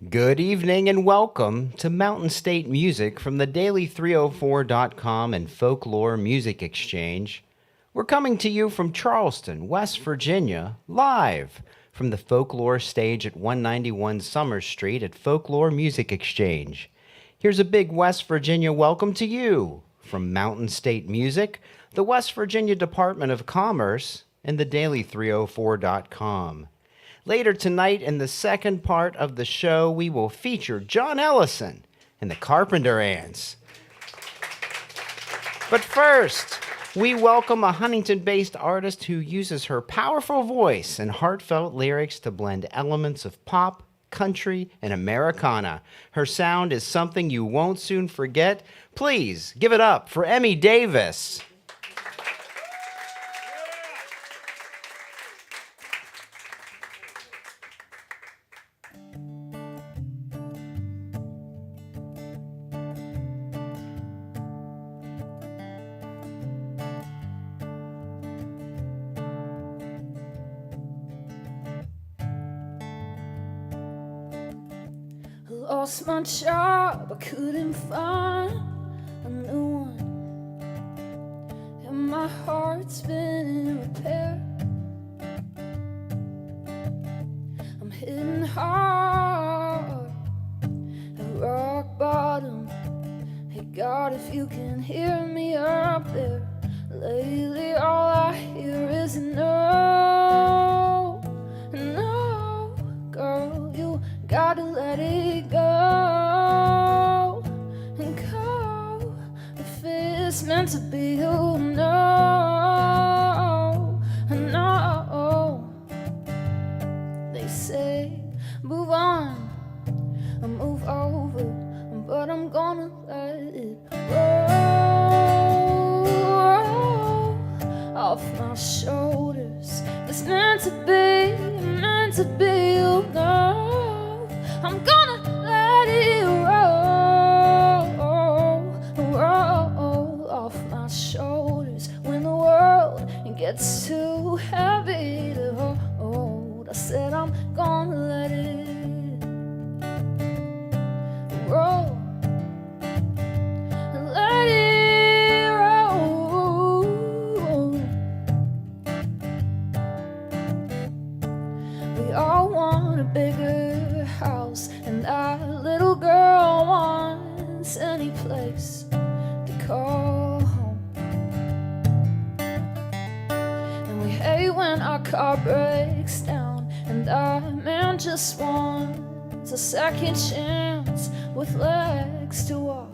Good evening and welcome to Mountain State Music from the Daily304.com and Folklore Music Exchange. We're coming to you from Charleston, West Virginia, live from the Folklore Stage at 191 Summer Street at Folklore Music Exchange. Here's a big West Virginia welcome to you from Mountain State Music, the West Virginia Department of Commerce, and the Daily304.com. Later tonight, in the second part of the show, we will feature John Ellison and the Carpenter Ants. But first, we welcome a Huntington-based artist who uses her powerful voice and heartfelt lyrics to blend elements of pop, country, and Americana. Her sound is something you won't soon forget. Please give it up for Emmy Davis. Lost my job, I couldn't find a new one, and my heart's been in repair. I'm hitting hard at rock bottom. Hey God, if you can hear me up there. Lately all I hear is no, no, girl, you gotta let it go and go. If it's meant to be, you know, no. They say move on and move over, but I'm gonna let it roll off my shoulders. It's meant to be, you know. I'm gonna let it roll off my shoulders. When the world gets too heavy to hold, I said I'm gonna let it roll. Let it roll. We all want a bigger house, and our little girl wants any place to call home. And we hate when our car breaks down, and our man just wants a second chance with legs to walk.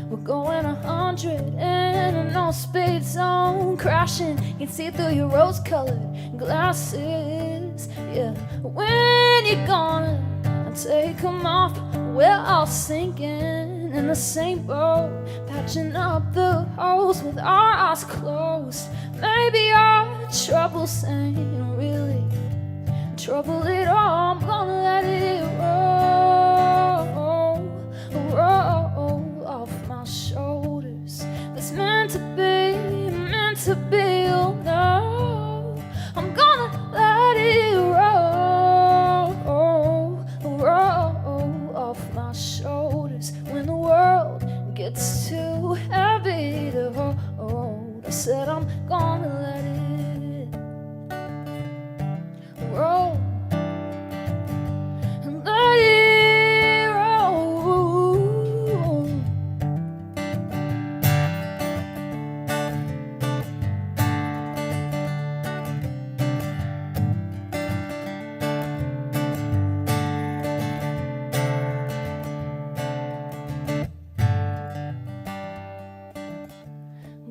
We're going 100 in a no-speed zone, crashing. You can see through your rose-colored glasses. Yeah, when you gonna take them off? We're all sinking in the same boat, patching up the holes with our eyes closed. Maybe our troubles ain't really trouble at all. I'm gonna let it roll off my shoulders. It's meant to be, you know. I'm gonna let it roll off my shoulders. When the world gets too heavy to hold, I said I'm gonna let it roll. And let it roll.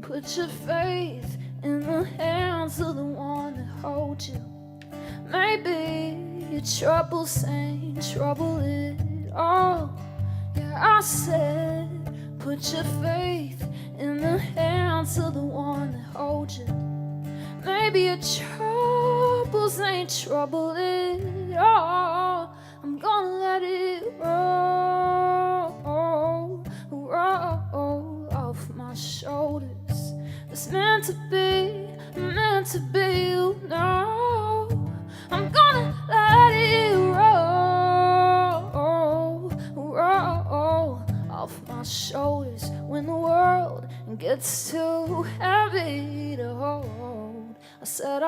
Put your faith in the hands of the one that holds you. Maybe your troubles ain't trouble at all. Yeah, I said, put your faith in the hands of the one that holds you. Maybe your troubles ain't trouble at all. I'm gonna let it roll off my shoulders. It's meant to be, you know. I'm gonna let it roll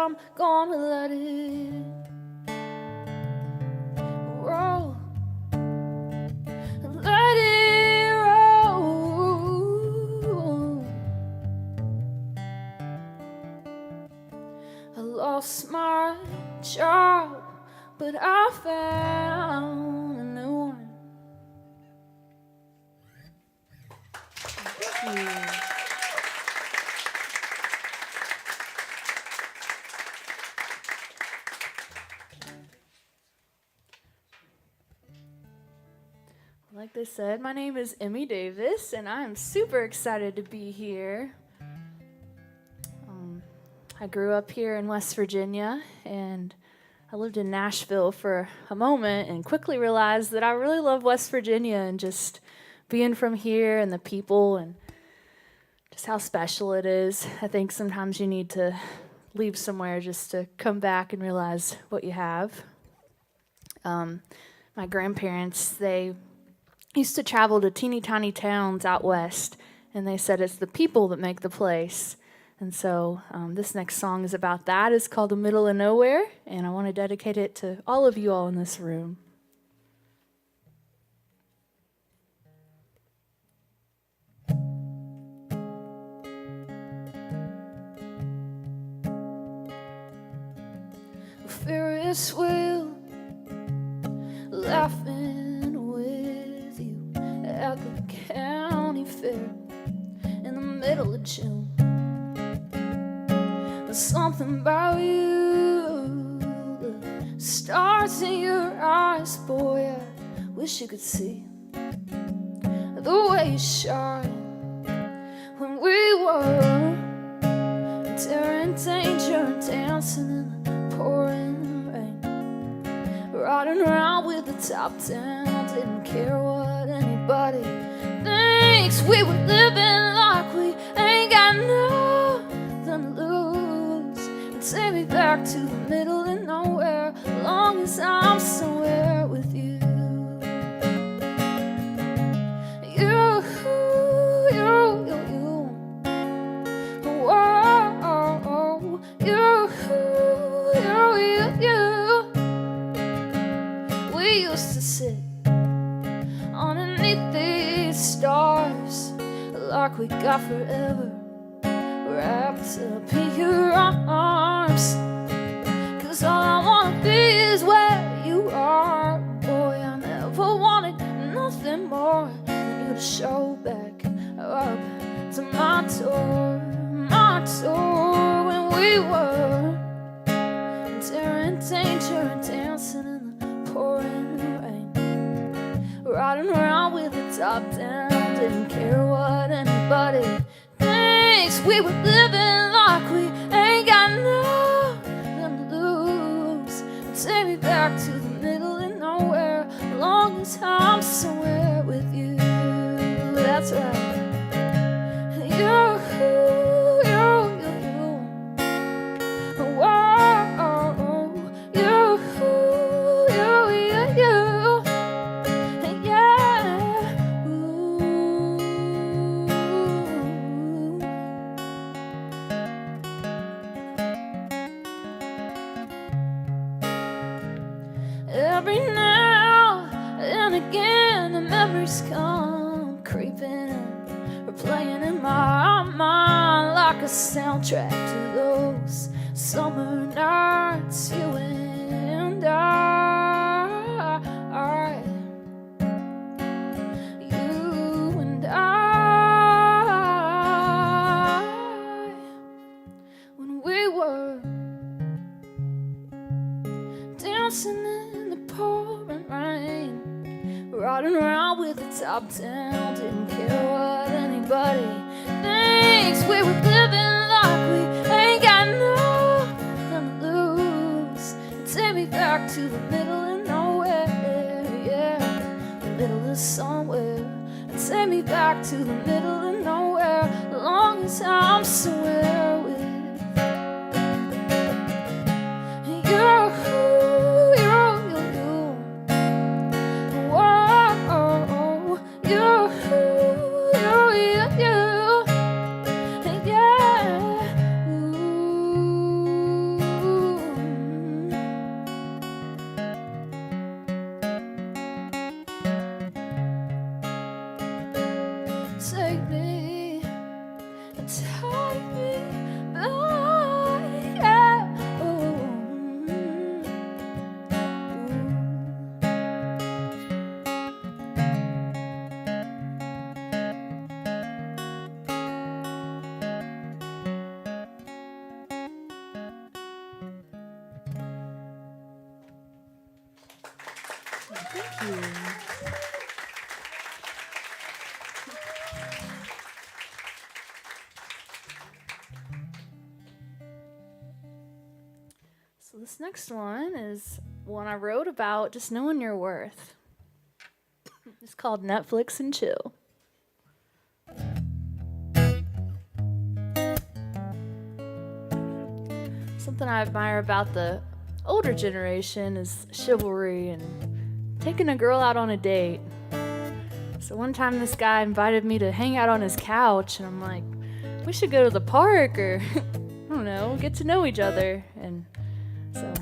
I'm gonna let it roll. Let it roll. I lost my job, but I found a new one. Thank you. Like they said, my name is Emmy Davis, and I am super excited to be here. I grew up here in West Virginia, and I lived in Nashville for a moment and quickly realized that I really love West Virginia and just being from here and the people and just how special it is. I think sometimes you need to leave somewhere just to come back and realize what you have. My grandparents, they used to travel to teeny tiny towns out west, and they said it's the people that make the place. And so this next song is about that. It's called The Middle of Nowhere, and I want to dedicate it to all of you all in this room. Ferris wheel, laughing with you at the county fair in the middle of June. There's something about you, the stars in your eyes, boy, I wish you could see the way you shine when we were tearing danger and dancing in the pouring rain, riding around with the top down, didn't care what anybody thinks. We were living like we ain't got nothing to lose. Take me back to the middle of nowhere, long as I'm somewhere with you. You. Whoa, you. We used to sit underneath these stars like we got forever wrapped up in your arms. 'Cause all I wanna be is where you are. Boy, I never wanted nothing more than you to show back up to my door when we were tearing danger and dancing in the pouring rain, riding around with the top down, didn't care what anybody thinks. We were living like we ain't got nothing to lose. Take me back to the middle of nowhere, long as I'm somewhere with you. That's right. Every now and again the memories come creeping in, replaying in my mind like a soundtrack to those summer nights you and I. You and I. When we were dancing in the pouring rain, riding around with the top down, didn't care what anybody thinks. We were living like we ain't got nothing to lose. Take me back to the middle of nowhere, yeah, the middle of somewhere. And take me back to the middle of nowhere, as long as I'm somewhere with you. Thank you. So this next one is one I wrote about just knowing your worth. It's called Netflix and Chill. Something I admire about the older generation is chivalry and taking a girl out on a date. So one time this guy invited me to hang out on his couch, and I'm like, we should go to the park or, I don't know, get to know each other. And so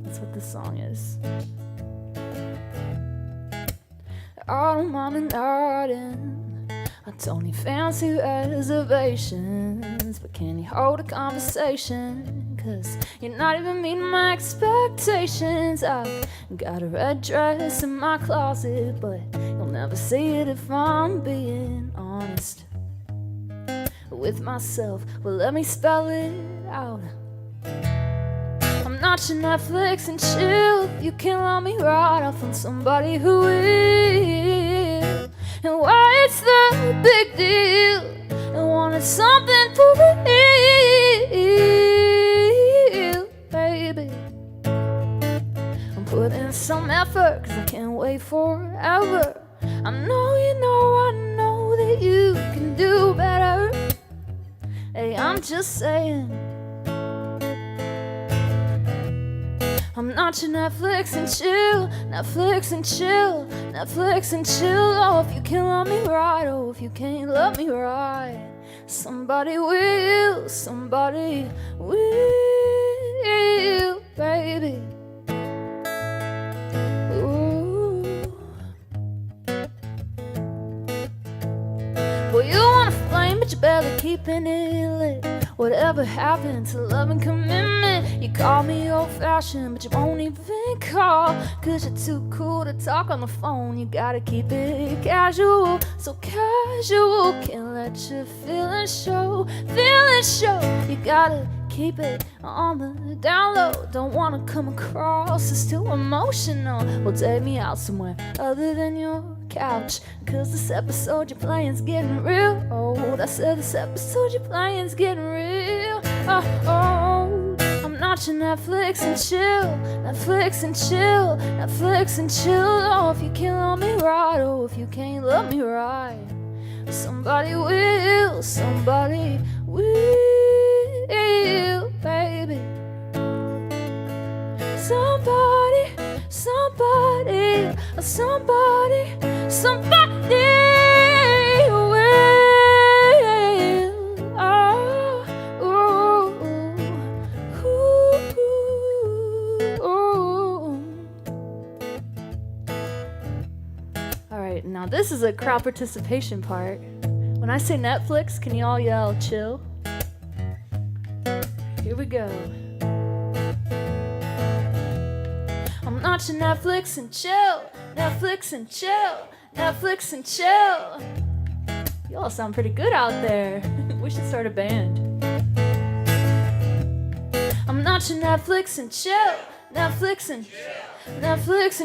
that's what this song is. Autumn on an garden, I don't need fancy reservations, but can you hold a conversation? 'Cause you're not even meeting my expectations. I've got a red dress in my closet, but you'll never see it if I'm being honest with myself. Well, let me spell it out. I'm not your Netflix and chill. You can let me right off on somebody who will. And why it's the big deal? And wanted something for real, baby. I'm putting some effort, 'cause I can't wait forever. I know that you can do better. Hey, I'm just saying, I'm not your Netflix and chill, Netflix and chill, Netflix and chill. Oh, if you can love me right, oh, if you can't love me right, somebody will, baby. Ooh. Well, you wanna flame, but you better keeping it lit. Whatever happened to love and commitment? You call me old-fashioned, but you won't even call, 'cause you're too cool to talk on the phone. You gotta keep it casual, so casual. Can't let your feelings show. You gotta keep it on the down low. Don't wanna come across as too emotional. Well, take me out somewhere other than your couch, 'cause this episode you're playing's getting real old. I said this episode you're playing's getting real old. I'm not your Netflix and chill, Netflix and chill, Netflix and chill. Oh, if you can't love me right, oh, if you can't love me right, somebody will, baby. Somebody will. All right, now this is a crowd participation part. When I say Netflix, can you all yell chill? Here we go. I'm not your Netflix and chill, Netflix and chill, Netflix and chill. Y'all sound pretty good out there. We should start a band. I'm not your Netflix and chill, Netflix and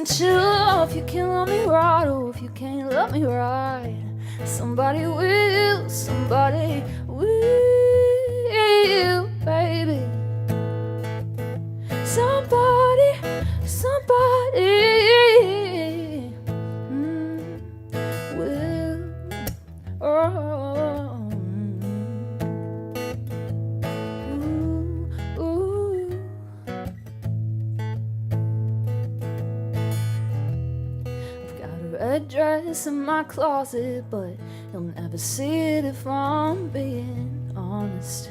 chill. Oh, if you can't love me right, oh, if you can't love me right, somebody will, baby. Somebody will. Oh, ooh. I've got a red dress in my closet, but you'll never see it if I'm being honest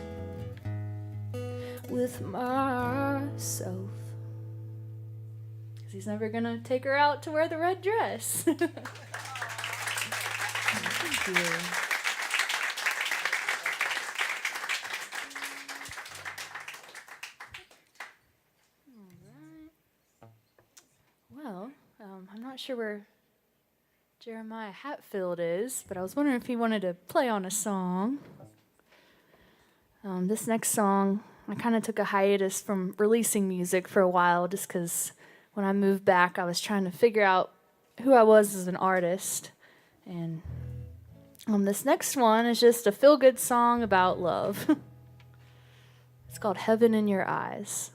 with myself. 'Cause he's never gonna take her out to wear the red dress. Thank you. All right. Well, I'm not sure where Jeremiah Hatfield is, but I was wondering if he wanted to play on a song. This next song, I kind of took a hiatus from releasing music for a while just because when I moved back, I was trying to figure out who I was as an artist. And this next one is just a feel-good song about love. It's called Heaven in Your Eyes.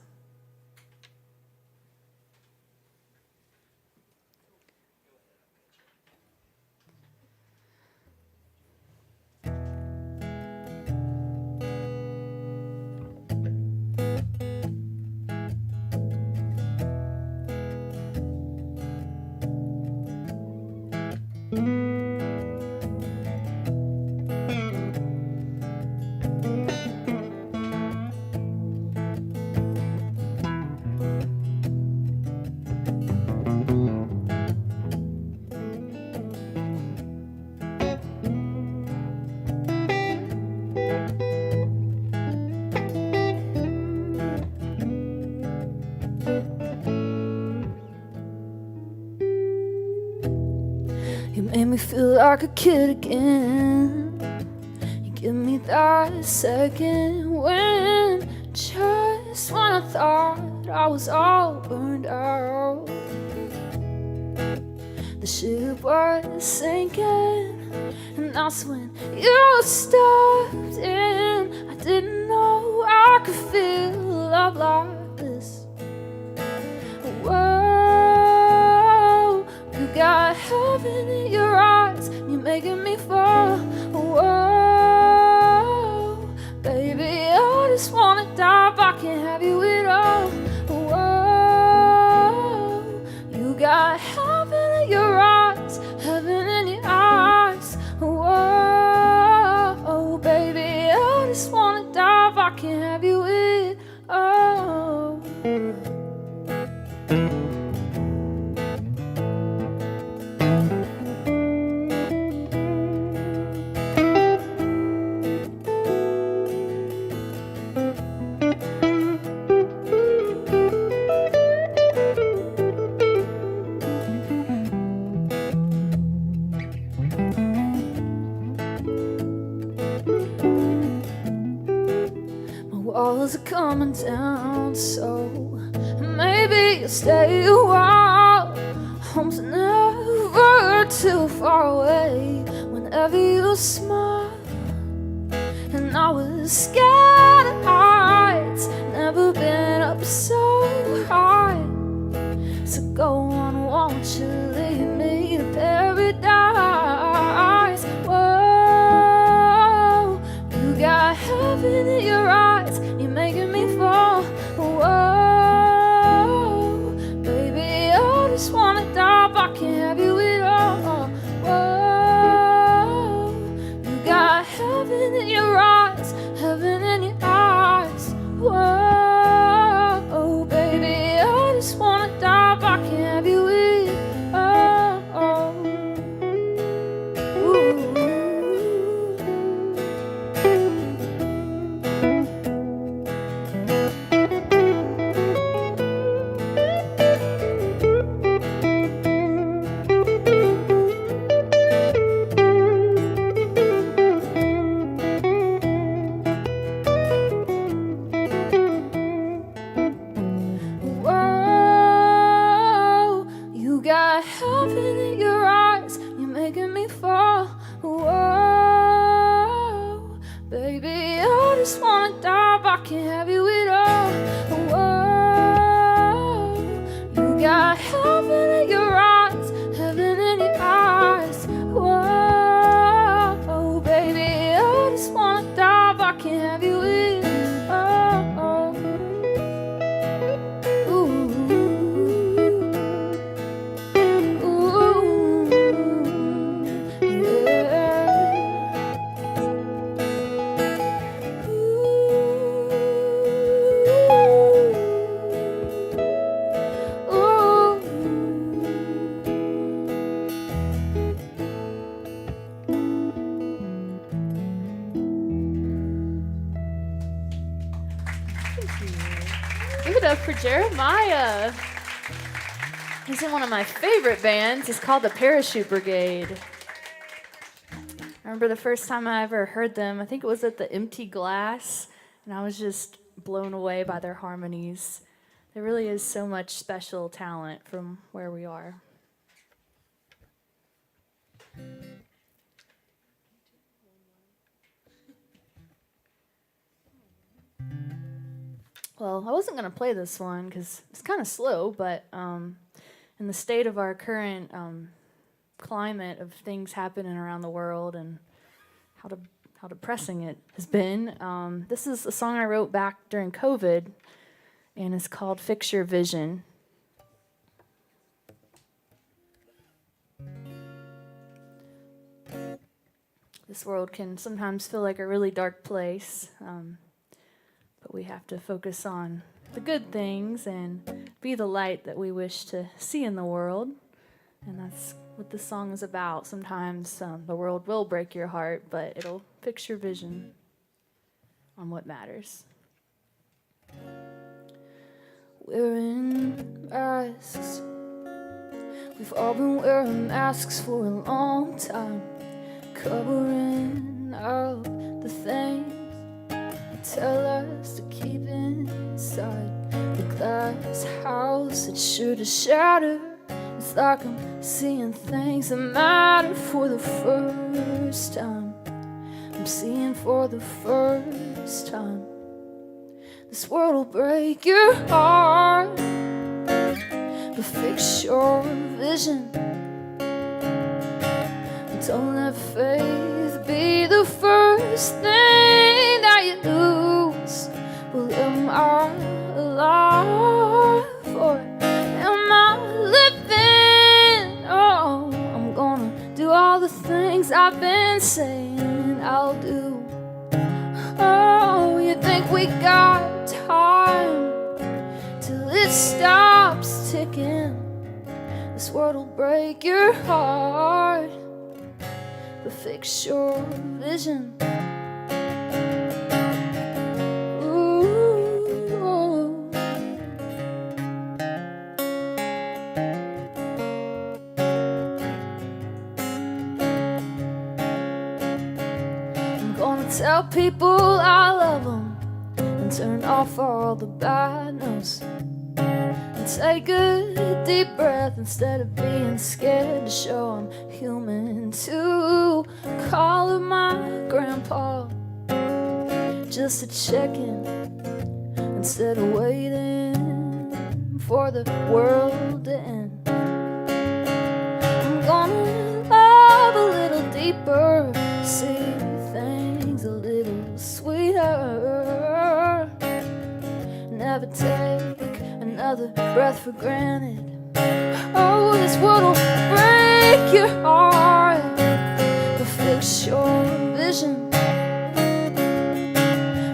You made me feel like a kid again. You give me that second wind, just when I thought I was all burned out. The ship was sinking, and that's when you stepped in. I didn't know I could feel love like this. Whoa, you got heaven in your eyes, you're making me fall. Whoa, baby, I just wanna dive, I can't have you at all. Whoa, you got heaven in your eyes, heaven in your eyes. Whoa, baby, I just wanna dive, I can't have you at all. Walls are coming down, so maybe you'll stay a while. Home's never too far away whenever you smile. And I was scared of heights, never been up so high. So go on, won't you lead me to paradise? Whoa, you got heaven in your eyes, you're making me fall. Whoa, baby, I just wanna dive, I can't have you at all. Whoa, you got heaven in your eyes, heaven in your eyes. Whoa, baby, I just wanna dive, I can't have you at all. Ooh. Whoa, you got heaven in your eyes, you're making me fall. Whoa, baby, I just wanna dive, I can't have you at all. Whoa, you got heaven in your eyes, heaven in your eyes. Whoa, baby, I just wanna dive, I can't have you at all. Ooh, ooh, yeah. Ooh, Give it up for Jeremiah. He's in one of my favorite bands. It's called the Parachute Brigade. I remember the first time I ever heard them, I think it was at the Empty Glass, and I was just blown away by their harmonies. There really is so much special talent from where we are. Well, I wasn't going to play this one because it's kind of slow, but in the state of our current climate of things happening around the world and how depressing it has been, this is a song I wrote back during COVID, and it's called Fix Your Vision. This world can sometimes feel like a really dark place, but we have to focus on the good things and be the light that we wish to see in the world. And that's what this song is about. Sometimes the world will break your heart, but it'll fix your vision on what matters. We're in masks. We've all been wearing masks for a long time, covering up the things that tell us to keep inside. The glass house, it's sure to shatter. It's like I'm seeing things that matter for the first time. I'm seeing for the first time. This world will break your heart, but fix your vision. Don't let faith be the first thing that you lose. Well, am I alive or am I living? Oh, I'm gonna do all the things I've been saying I'll do. Oh, you think we got time till it stops ticking? This world will break your heart, but fix your vision. Ooh. I'm gonna tell people I love them and turn off all the bad news. Take a deep breath instead of being scared to show I'm human too. Call up my grandpa just to check in instead of waiting for the world to end. I'm gonna love a little deeper, see things a little sweeter, never take another breath for granted. Oh, this world will break your heart, but fix your vision.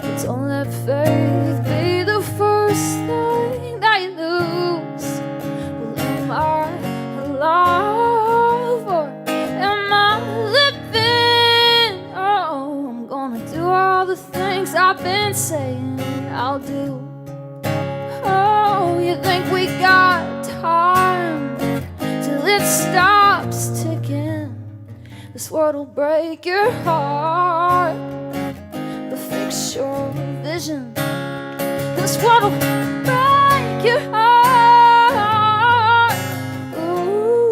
But don't let faith be the first thing that you lose. Well, am I alive or am I living? Oh, I'm gonna do all the things I've been saying I'll do. You think we got time till it stops ticking? This world will break your heart, but fix your vision. This world will break your heart. Ooh,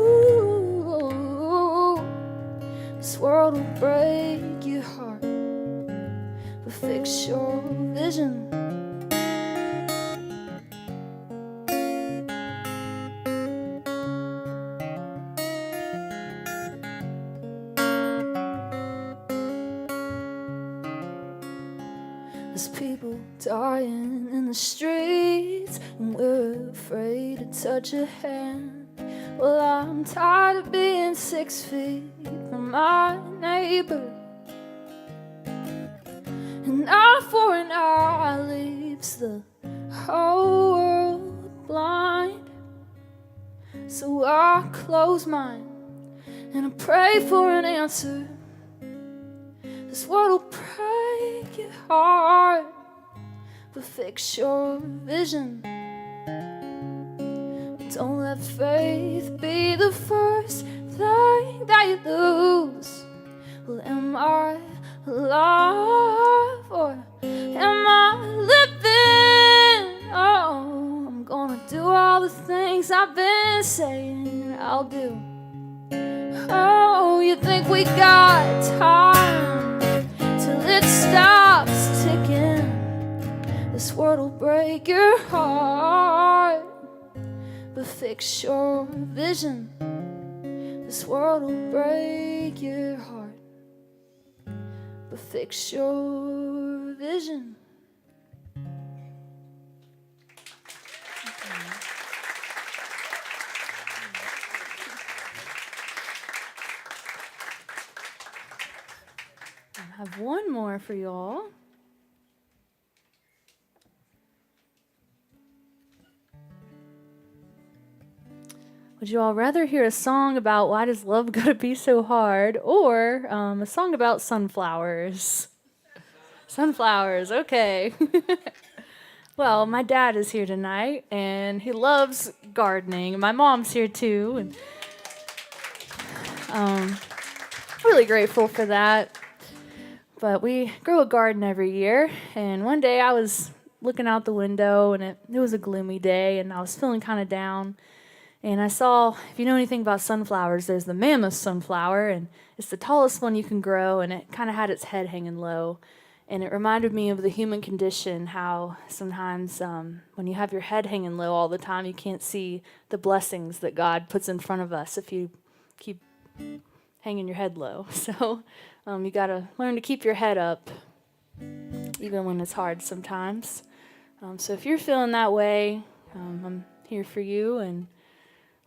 this world will break your heart, but fix your vision. There's people dying in the streets, and we're afraid to touch a hand. Well, I'm tired of being 6 feet from my neighbor, and eye for an eye leaves the whole world blind. So I close mine and I pray for an answer. This world will break your heart, but fix your vision. Don't let faith be the first thing that you lose. Well, am I alive or am I living? Oh, I'm going the things I've been saying I'll do. Oh, you think we got time till it stops ticking? This world will break your heart, but fix your vision. This world will break your heart, but fix your vision. I have one more for y'all. Would you all rather hear a song about why does love gotta be so hard, or a song about sunflowers? Sunflowers, okay. Well, my dad is here tonight, and he loves gardening. My mom's here too, and really grateful for that. But we grow a garden every year, and one day I was looking out the window, and it was a gloomy day, and I was feeling kind of down. And I saw, if you know anything about sunflowers, there's the mammoth sunflower, and it's the tallest one you can grow, and it kind of had its head hanging low. And it reminded me of the human condition, how sometimes when you have your head hanging low all the time, you can't see the blessings that God puts in front of us if you keep hanging your head low. So you got to learn to keep your head up, even when it's hard sometimes. So if you're feeling that way, I'm here for you, and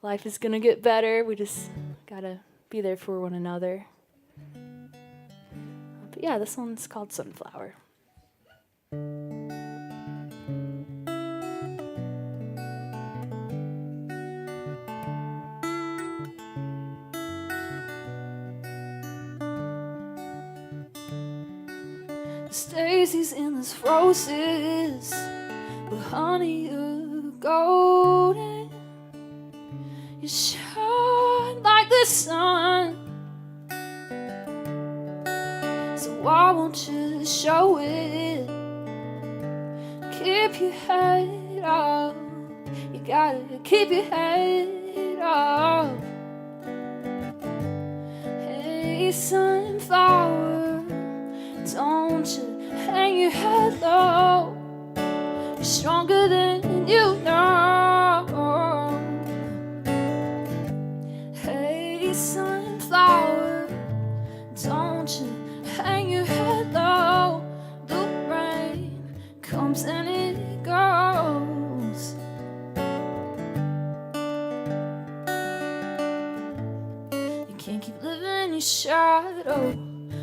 life is going to get better. We just got to be there for one another. But yeah, this one's called Sunflower. There's daisies in this roses, but honey, you're golden. You shine like the sun, so why won't you show it? Keep your head up, you gotta keep your head up. Hey, sunflower, don't you hang your head low. You're stronger than you know. Hey, sunflower, don't you hang your head low. The rain comes and it goes. You can't keep living in your shadow,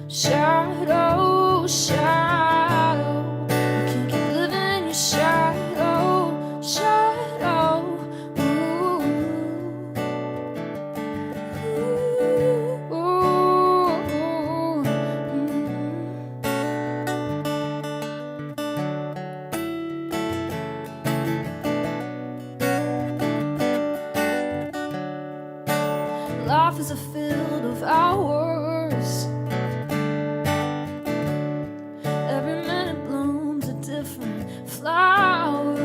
shadow, shadow. You can't keep living in your shadow, shadow. Ooh, ooh, ooh, Life is a field of hours. Every minute blooms a different flower.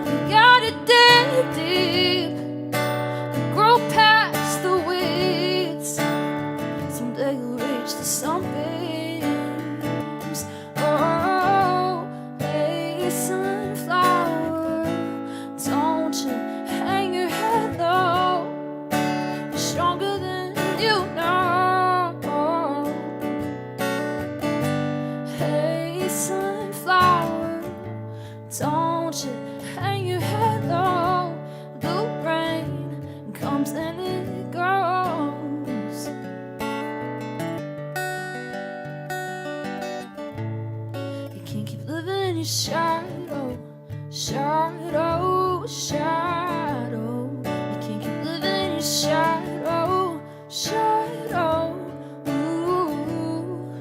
You gotta dig deep and grow past the weeds. Someday you'll reach the sunbeams. Oh, hey, sunflower, don't you hang your head low. You're stronger than you know. Hey, sunflower, don't you hang your head low. The rain comes and it goes. You can't keep living in your shadow, shadow, shadow. You can't keep living in your shadow, shadow. Ooh, ooh,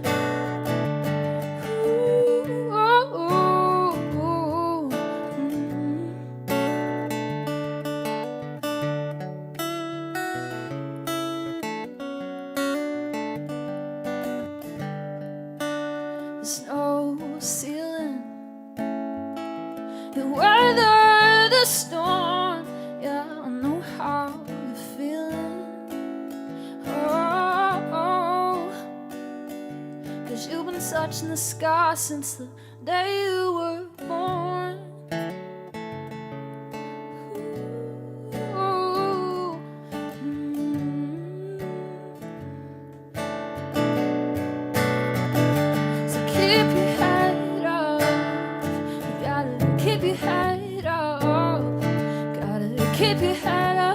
ooh, ooh, There's no ceiling. Where I know how you're feeling. Oh, 'cause you've been touching the sky since the day you were born. Ooh, So keep your head up. You gotta keep your head up. Gotta keep your head up.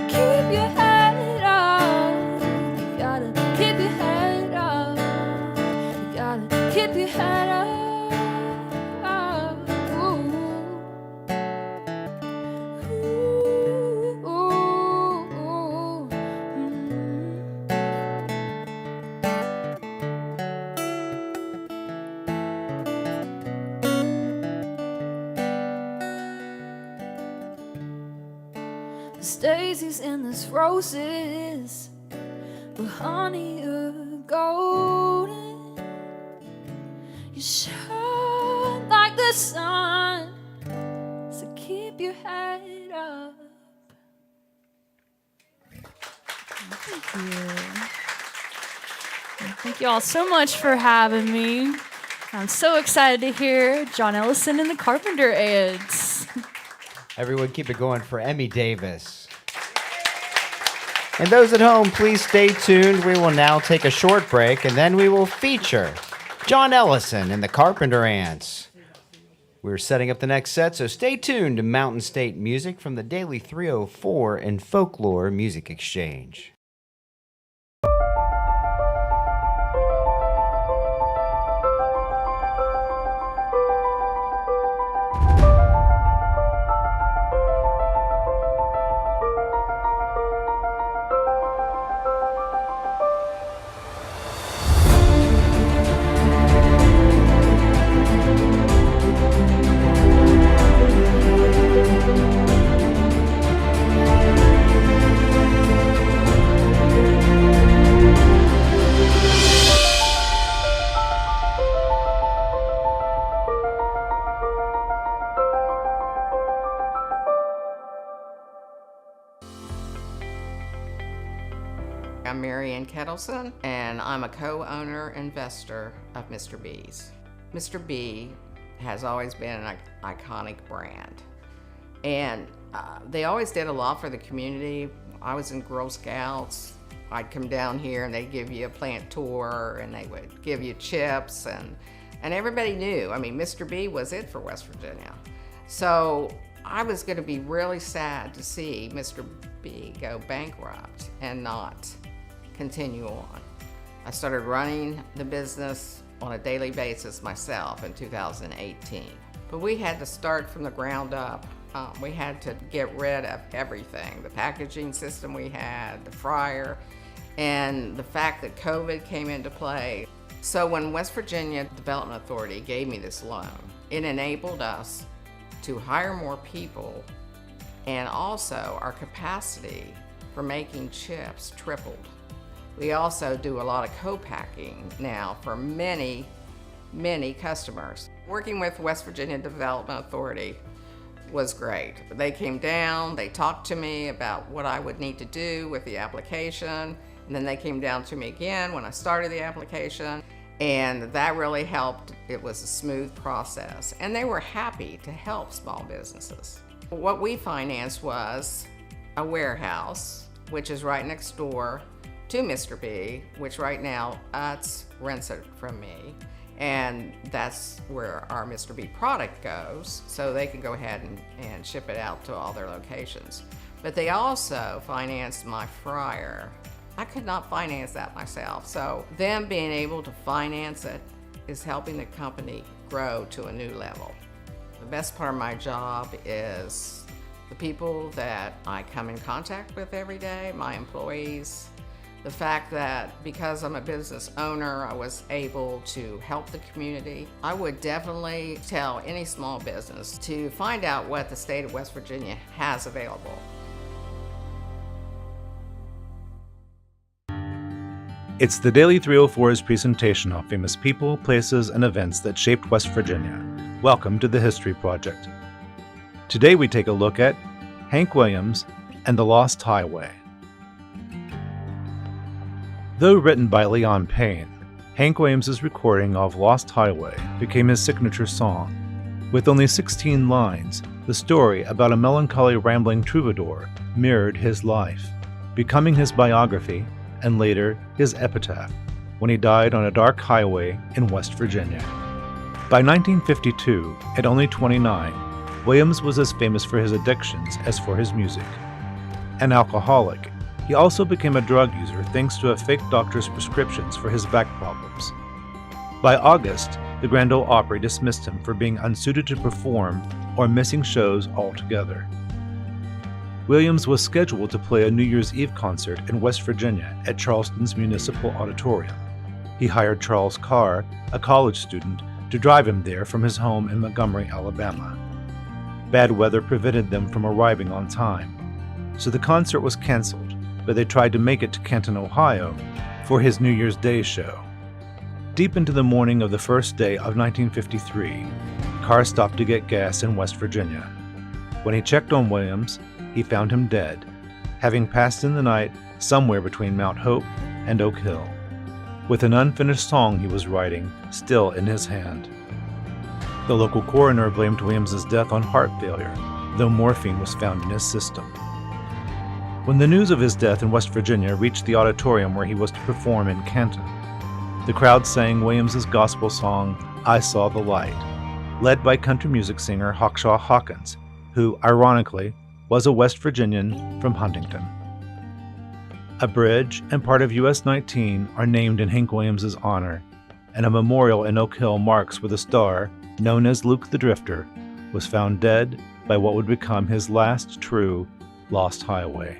Keep your head up. You gotta keep your head up. You gotta keep your head up. Ooh. Ooh, ooh, ooh. There's daisies and there's roses, but honey, you're golden. You shine like the sun, so keep your head up. Thank you. Thank you all so much for having me. I'm so excited to hear John Ellison and the Carpenter Ants. Everyone keep it going for Emmy Davis. And those at home, please stay tuned. We will now take a short break, and then we will feature John Ellison and the Carpenter Ants. We're setting up the next set, so stay tuned to Mountain State Music from the Daily 304 and Folklore Music Exchange. I'm Ellison, and I'm a co-owner investor of Mr. B's. Mr. B has always been an iconic brand, and they always did a lot for the community. I was in Girl Scouts. I'd come down here and they'd give you a plant tour and they would give you chips, and everybody knew. I mean, Mr. B was it for West Virginia. So I was going to be really sad to see Mr. B go bankrupt and not continue on. I started running the business on a daily basis myself in 2018. But we had to start from the ground up. We had to get rid of everything, the packaging system we had, the fryer, and the fact that COVID came into play. So when West Virginia Development Authority gave me this loan, it enabled us to hire more people, and also our capacity for making chips tripled. We also do a lot of co-packing now for many, many customers. Working with West Virginia Development Authority was great. They came down, they talked to me about what I would need to do with the application, and then they came down to me again when I started the application, and that really helped. It was a smooth process, and they were happy to help small businesses. What we financed was a warehouse, which is right next door to Mr. B, which right now Utz rents it from me, and that's where our Mr. B product goes, so they can go ahead and ship it out to all their locations. But they also financed my fryer. I could not finance that myself, so them being able to finance it is helping the company grow to a new level. The best part of my job is the people that I come in contact with every day, my employees. The fact that because I'm a business owner, I was able to help the community. I would definitely tell any small business to find out what the state of West Virginia has available. It's the Daily 304's presentation of famous people, places, and events that shaped West Virginia. Welcome to the History Project. Today we take a look at Hank Williams and the Lost Highway. Though written by Leon Payne, Hank Williams' recording of Lost Highway became his signature song. With only 16 lines, the story about a melancholy rambling troubadour mirrored his life, becoming his biography and later his epitaph when he died on a dark highway in West Virginia. By 1952, at only 29, Williams was as famous for his addictions as for his music. An alcoholic, he also became a drug user thanks to a fake doctor's prescriptions for his back problems. By August, the Grand Ole Opry dismissed him for being unsuited to perform or missing shows altogether. Williams was scheduled to play a New Year's Eve concert in West Virginia at Charleston's Municipal Auditorium. He hired Charles Carr, a college student, to drive him there from his home in Montgomery, Alabama. Bad weather prevented them from arriving on time, so the concert was canceled, but they tried to make it to Canton, Ohio, for his New Year's Day show. Deep into the morning of the first day of 1953, Carr stopped to get gas in West Virginia. When he checked on Williams, he found him dead, having passed in the night somewhere between Mount Hope and Oak Hill, with an unfinished song he was writing still in his hand. The local coroner blamed Williams' death on heart failure, though morphine was found in his system. When the news of his death in West Virginia reached the auditorium where he was to perform in Canton, the crowd sang Williams' gospel song, "I Saw the Light," led by country music singer Hawkshaw Hawkins, who, ironically, was a West Virginian from Huntington. A bridge and part of US 19 are named in Hank Williams' honor, and a memorial in Oak Hill marks where the star, known as Luke the Drifter, was found dead by what would become his last true lost highway.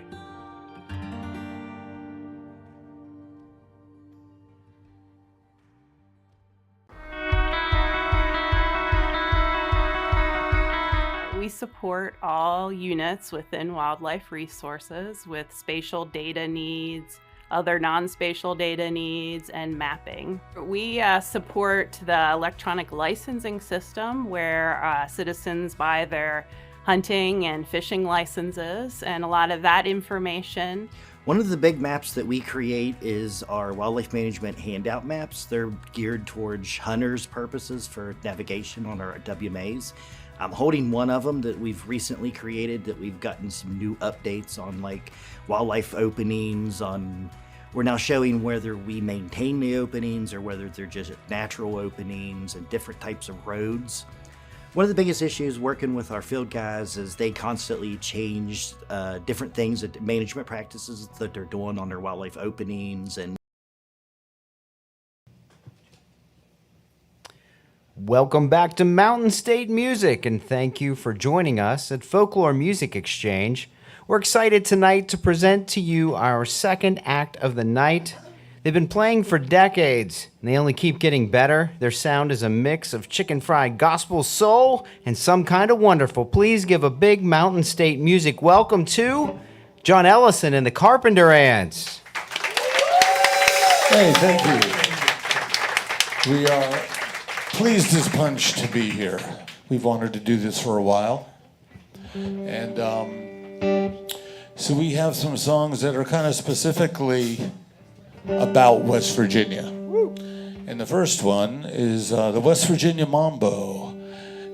We support all units within Wildlife Resources with spatial data needs, other non-spatial data needs, and mapping. We support the electronic licensing system where citizens buy their hunting and fishing licenses, and a lot of that information. One of the big maps that we create is our wildlife management handout maps. They're geared towards hunters' purposes for navigation on our WMAs. I'm holding one of them that we've recently created that we've gotten some new updates on, like wildlife openings. We're now showing whether we maintain the openings or whether they're just natural openings and different types of roads. One of the biggest issues working with our field guys is they constantly change different things, management practices that they're doing on their wildlife openings. And Welcome back to Mountain State Music, and thank you for joining us at Folklore Music Exchange. We're excited tonight to present to you our second act of the night. They've been playing for decades, and they only keep getting better. Their sound is a mix of chicken fried gospel soul and some kind of wonderful. Please give a big Mountain State Music welcome to John Ellison and the Carpenter Ants. Hey, thank you. We are pleased as punch to be here. We've wanted to do this for a while. And so we have some songs that are kind of specifically about West Virginia. And the first one is the West Virginia Mambo.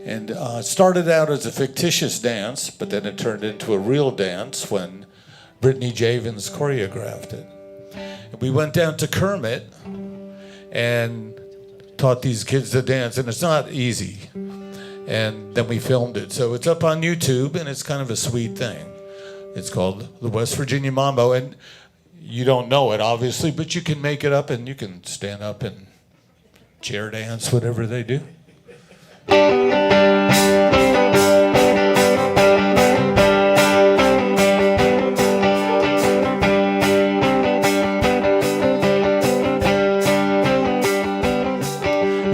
And it started out as a fictitious dance, but then it turned into a real dance when Brittany Javins choreographed it. And we went down to Kermit and taught these kids to dance, and it's not easy. And then we filmed it. So it's up on YouTube, and it's kind of a sweet thing. It's called the West Virginia Mambo, and you don't know it, obviously, but you can make it up, and you can stand up and chair dance, whatever they do.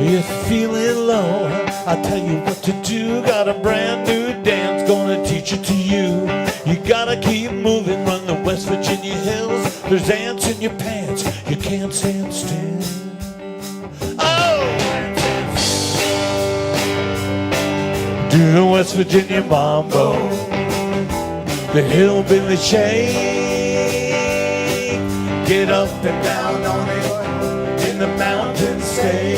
If you're feeling low, I'll tell you what to do. Got a brand new dance, gonna teach it to you. You gotta keep moving, run the West Virginia hills. There's ants in your pants, you can't stand still. Oh! do the West Virginia mambo, the hillbilly shake, get up and down on it in the mountain state.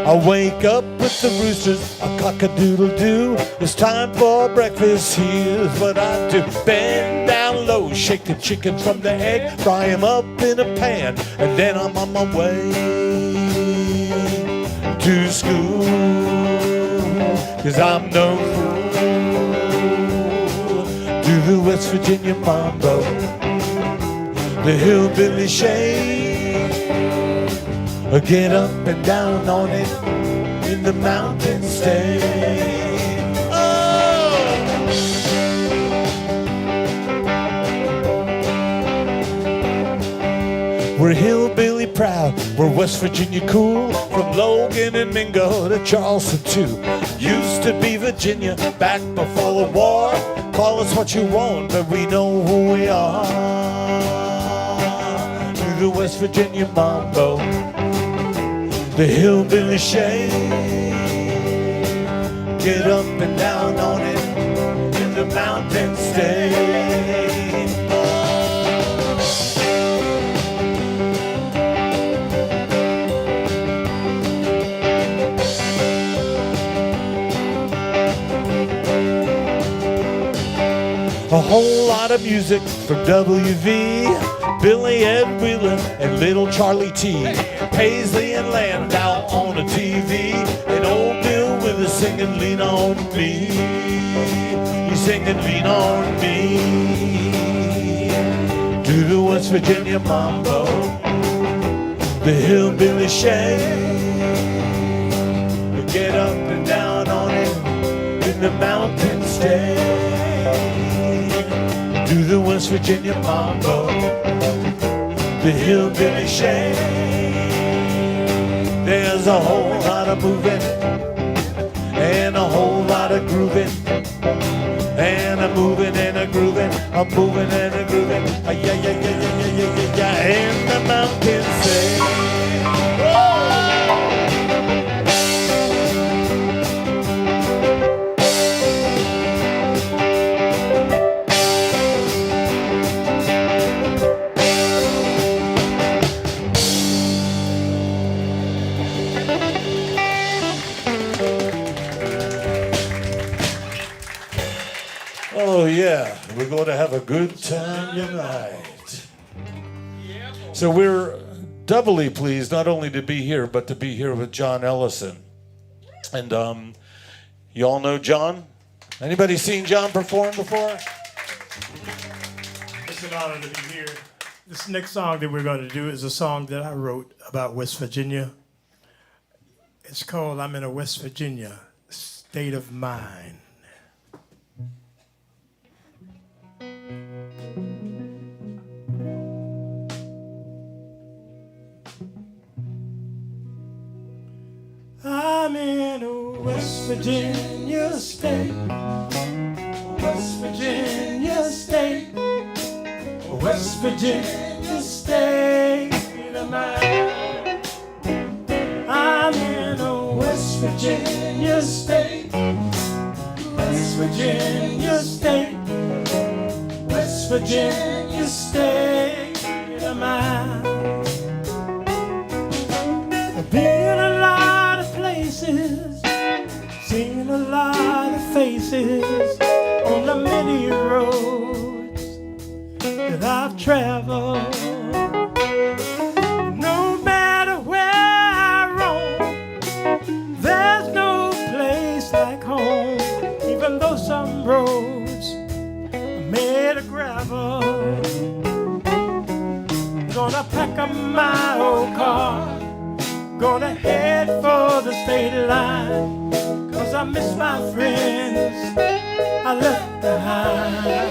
I wake up with the roosters, a cock-a-doodle-doo. It's time for breakfast, here's what I do. Bend down low, shake the chicken from the egg, fry him up in a pan, and then I'm on my way to school. 'Cause I'm no fool. Do the West Virginia mambo, the hillbilly shake, get up and down on it in the mountain state. Oh! We're hillbilly proud, we're West Virginia cool, from Logan and Mingo to Charleston too. Used to be Virginia back before the war. Call us what you want, but we know who we are. Do the West Virginia mambo, the hillbilly shake, get up and down on it in the mountain state. A whole lot of music from WV, Billy Ed Wheeler and Little Charlie T, Paisley and Landau on the TV, and old Bill Withers singing Lean On Me. He's singing Lean On Me. Do the West Virginia mambo, the hillbilly shake, get up and down on it in the mountain state. Do the West Virginia mambo, the hillbilly shake. There's a whole lot of moving and a whole lot of grooving, and I'm moving and a grooving, I'm moving and a grooving, yeah, yeah, yeah, yeah, yeah, yeah, yeah, yeah, in the mountain state. Oh yeah, we're going to have a good time tonight. So we're doubly pleased not only to be here, but to be here with John Ellison. And you all know John? Anybody seen John perform before? It's an honor to be here. This next song that we're going to do is a song that I wrote about West Virginia. It's called I'm in a West Virginia State of Mind. I'm in a West Virginia state, West Virginia state, West Virginia state of mind. I'm in a West Virginia state, West Virginia state, West Virginia state of mind. I've been a lot of places, seen a lot of faces on the many roads that I've traveled. No matter where I roam, there's no place like home, even though some roads are made of gravel. Gonna pack up my old car, gonna head for the state line, 'cause I miss my friends I left behind.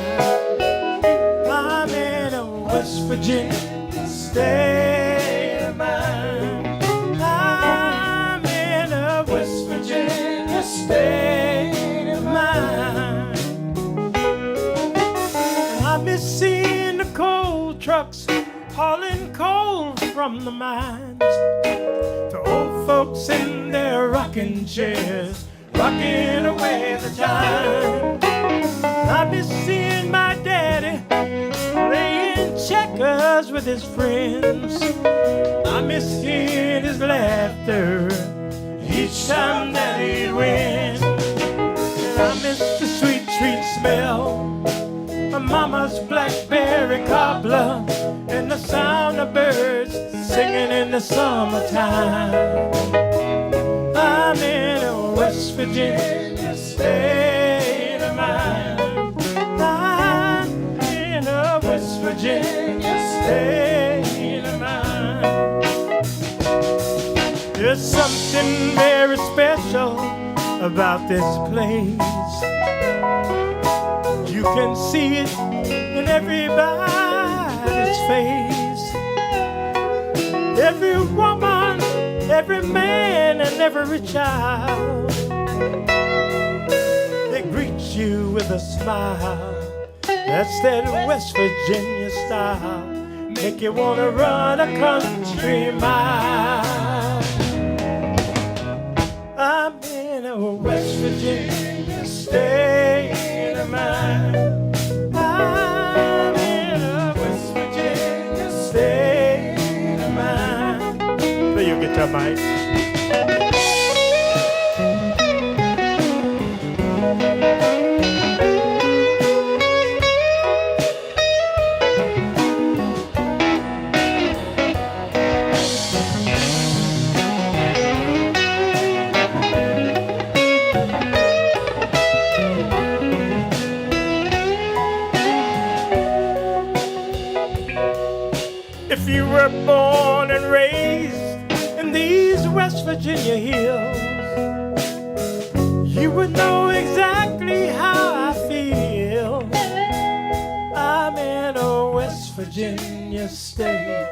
I'm in a West Virginia state of mind. I'm in a West Virginia state of mind. I miss seeing the coal trucks hauling coal from the mines to old folks in their rocking chairs, rocking away the time. I miss seeing my daddy playing checkers with his friends. I miss hearing his laughter each time that he'd win. And I miss the sweet, sweet smell of Mama's blackberry cobbler and the sound of birds singing in the summertime. I'm in a West Virginia state of mind. I'm in a West Virginia state of mind. There's something very special about this place. You can see it in everybody's face. Every woman, every man, and every child, they greet you with a smile. That's that West Virginia style. Make you wanna run a country mile. I'm in a West Virginia state of mind. I'm in a West Virginia state of mind. Play your guitar, Mike. If you were born and raised in these West Virginia hills, you would know exactly how I feel. I'm in a West Virginia state,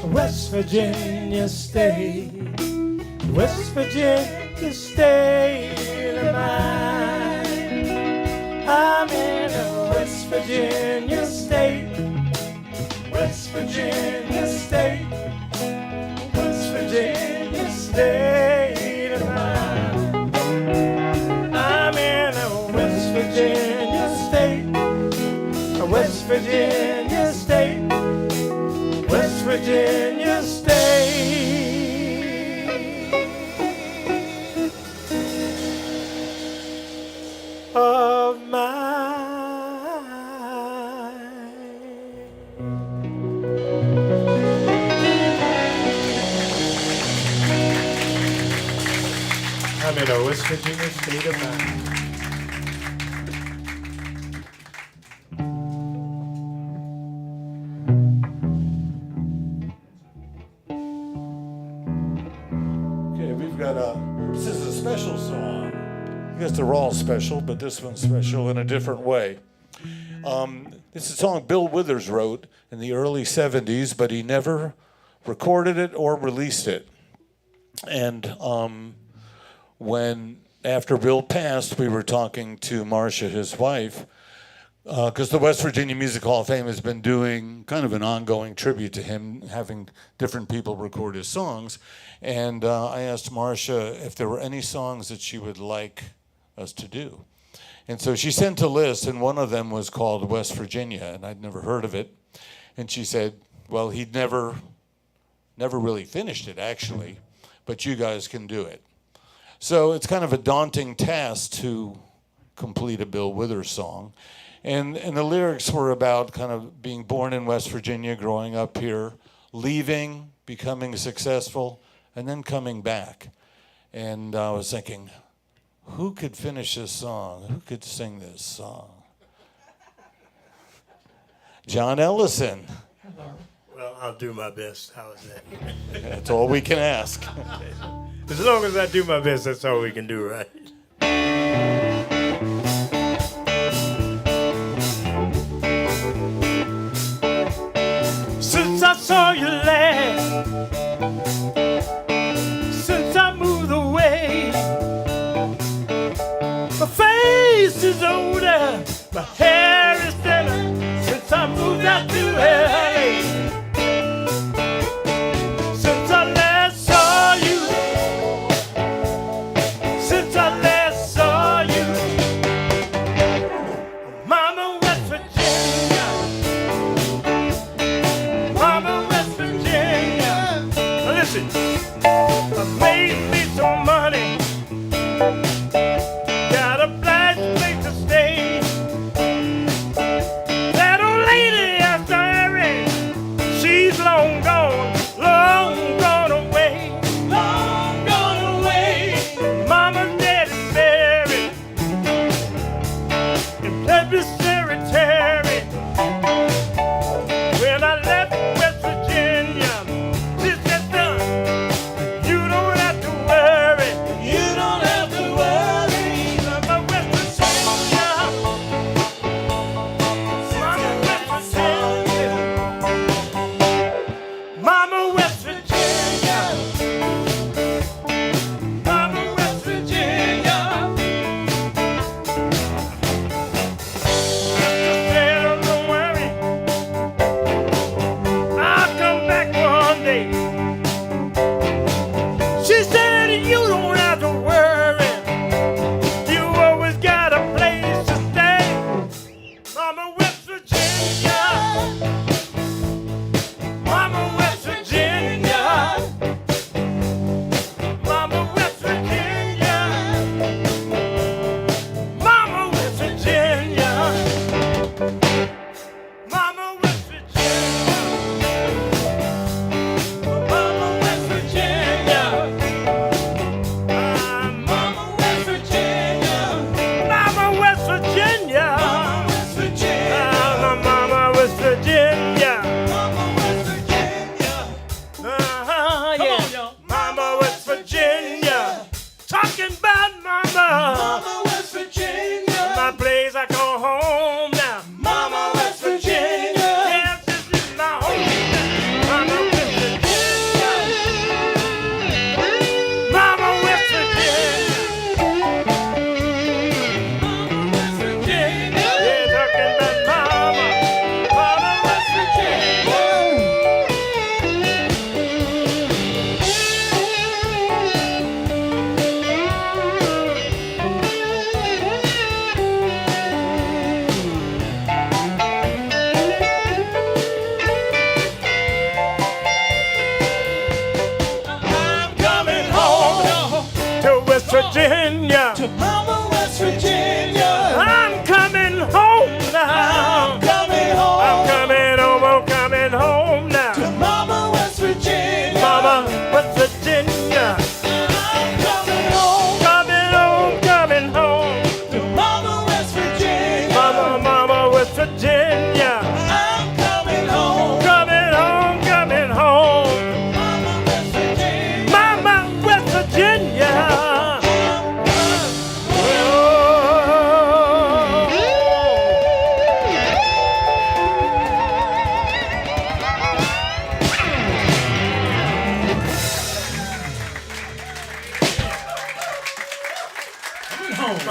West Virginia state, West Virginia state of mind. I'm in a West Virginia state, West Virginia state, West Virginia state of mind. I'm in a West Virginia state, a West Virginia state, West Virginia state of mine. I'm in a West Virginia state of mind. Okay, we've got this is a special song. I guess they're all special, but this one's special in a different way. This is a song Bill Withers wrote in the early 70s, but he never recorded it or released it. And when after Bill passed, we were talking to Marcia, his wife, because the West Virginia Music Hall of Fame has been doing kind of an ongoing tribute to him, having different people record his songs. And I asked Marcia if there were any songs that she would like us to do. And so she sent a list, and one of them was called West Virginia, and I'd never heard of it. And she said, well, he'd never really finished it, actually, but you guys can do it. So it's kind of a daunting task to complete a Bill Withers song. And the lyrics were about kind of being born in West Virginia, growing up here, leaving, becoming successful, and then coming back. And I was thinking, who could finish this song? Who could sing this song? John Ellison. Well, I'll do my best. How is that? That's all we can ask. As long as I do my best, that's all we can do, right? Since I saw you last, since I moved away, my face is older, my hair is thinner, since I moved out to LA.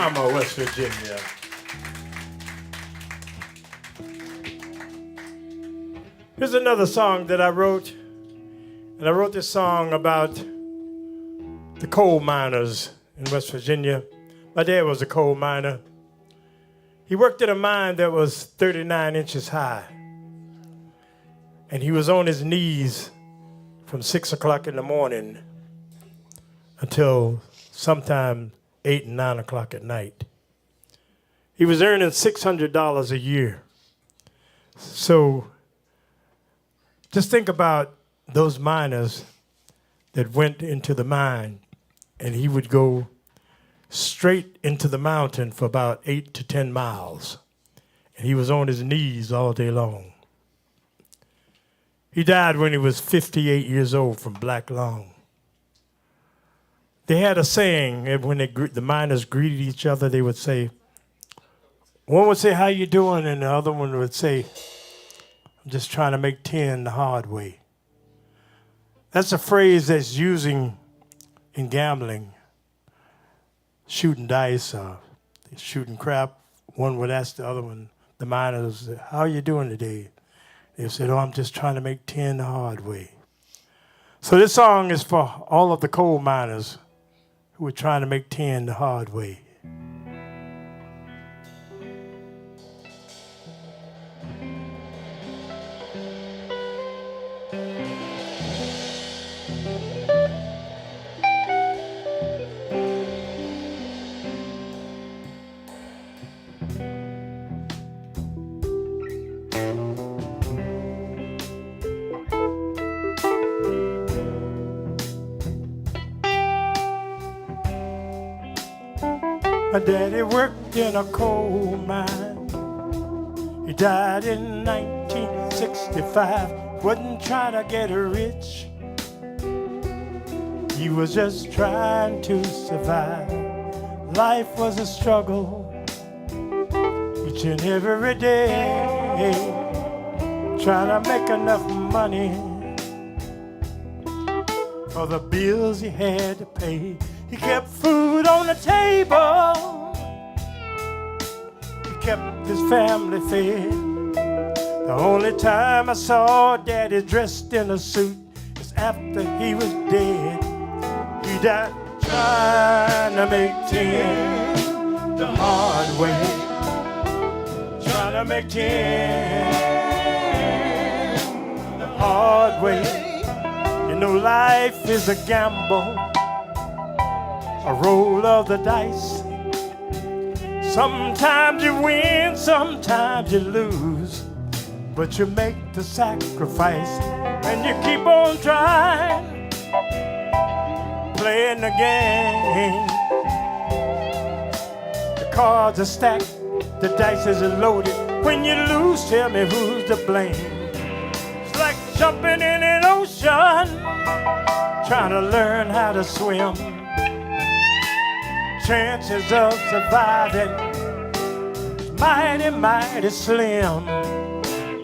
Selma, West Virginia. Here's another song that I wrote. And I wrote this song about the coal miners in West Virginia. My dad was a coal miner. He worked at a mine that was 39 inches high. And he was on his knees from 6 o'clock in the morning until sometime 8 and 9 o'clock at night. He was earning $600 a year. So just think about those miners that went into the mine, and he would go straight into the mountain for about 8 to 10 miles. And he was on his knees all day long. He died when he was 58 years old from black lung. They had a saying, and when the miners greeted each other, they would say, one would say, "How you doing?" And the other one would say, "I'm just trying to make 10 the hard way." That's a phrase that's using in gambling, shooting dice, shooting crap. One would ask the other one, the miners, "How are you doing today?" They said, "Oh, I'm just trying to make 10 the hard way." So this song is for all of the coal miners who were trying to make 10 the hard way. My daddy worked in a coal mine. He died in 1965. Wasn't trying to get rich. He was just trying to survive. Life was a struggle each and every day. Trying to make enough money for the bills he had to pay. He kept food on the table. He kept his family fed. The only time I saw Daddy dressed in a suit is after he was dead. He died trying to make 10 the hard way. Trying to make 10 the hard way. You know, life is a gamble, a roll of the dice. Sometimes you win, sometimes you lose, but you make the sacrifice and you keep on trying, playing the game. The cards are stacked, the dice is loaded. When you lose, tell me who's to blame. It's like jumping in an ocean, trying to learn how to swim. Chances of surviving is mighty, mighty slim.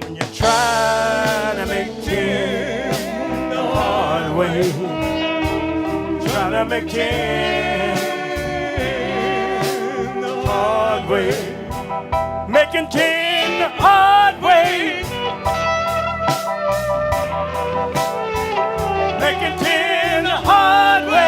When you're trying to make 10 the hard way. Trying to make 10 the hard way. Making 10 the hard way. Making 10 the hard way.